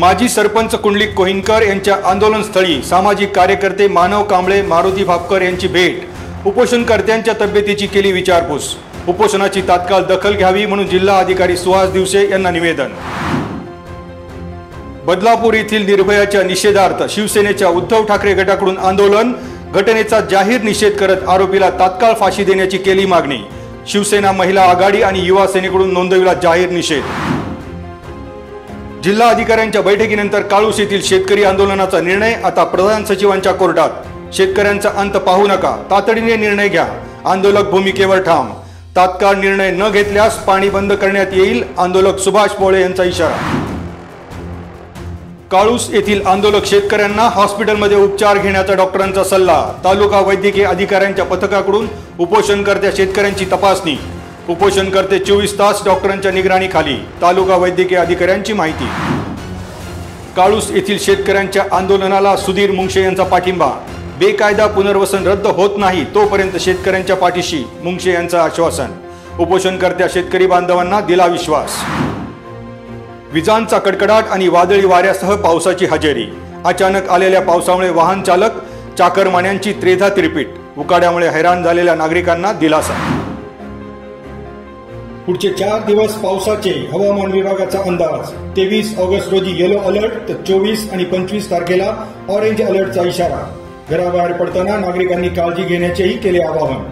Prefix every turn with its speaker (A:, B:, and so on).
A: माजी सरपंच कुंडलिक कोहिनकर यांच्या आंदोलनस्थळी सामाजिक कार्यकर्ते मानव कांबळे, मारुती भापकर यांची भेट. उपोषणकर्त्यांच्या तब्येतीची केली विचारपूस. उपोषणाची तात्काळ दखल घ्यावी म्हणून जिल्हा अधिकारी सुहास दिवसे यांना निवेदन. बदलापूर येथील निर्भयाच्या निषेधार्थ शिवसेनेच्या उद्धव ठाकरे गटाकडून आंदोलन. घटनेचा जाहीर निषेध करत आरोपीला तात्काळ फाशी देण्याची केली मागणी. शिवसेना महिला आघाडी आणि युवा सेनेकडून नोंदविला जाहीर निषेध. जिल्हा अधिकाऱ्यांच्या बैठकीनंतर काळूस येथील शेतकरी आंदोलनाचा निर्णय आता प्रधान सचिवांच्या कोर्टात. शेतकऱ्यांचा अंत पाहू नका, तातडीने निर्णय घ्या. आंदोलक भूमिकेवर ठाम. तात्काळ निर्णय न घेतल्यास पाणी बंद करण्यात येईल. आंदोलक सुभाष पोळे यांचा इशारा. काळूस येथील आंदोलक शेतकऱ्यांना हॉस्पिटलमध्ये उपचार घेण्याचा डॉक्टरांचा सल्ला. तालुका वैद्यकीय अधिकाऱ्यांच्या पथकाकडून उपोषणकर्त्या शेतकऱ्यांची तपासणी. उपोषणकर्ते 24 तास डॉक्टरांच्या निगराणीखाली. तालुका वैद्यकीय अधिकाऱ्यांची माहिती. काळूस येथील शेतकऱ्यांच्या आंदोलनाला सुधीर मुंगशे यांचा पाठिंबा. बेकायदा पुनर्वसन रद्द होत नाही तोपर्यंत शेतकऱ्यांच्या पाठीशी, मुंगशे यांचं आश्वासन. उपोषणकर्त्या शेतकरी बांधवांना दिला विश्वास. विजांचा कडकडाट आणि वादळी वाऱ्यासह पावसाची हजेरी. अचानक आलेल्या पावसामुळे वाहन चालक, चाकरमान्यांची त्रेधा तिरपीट. उकाड्यामुळे हैराण झालेल्या नागरिकांना दिलासा. पुढचे 4 दिवस पावसाचे हवामान विभागाचा अंदाज. 23 ऑगस्ट रोजी येलो अलर्ट तर 24 आणि 25 तारखेला ऑरेंज अलर्टचा इशारा. घराबाहेर पडताना नागरिकांनी काळजी घेण्याचेही केले आवाहन.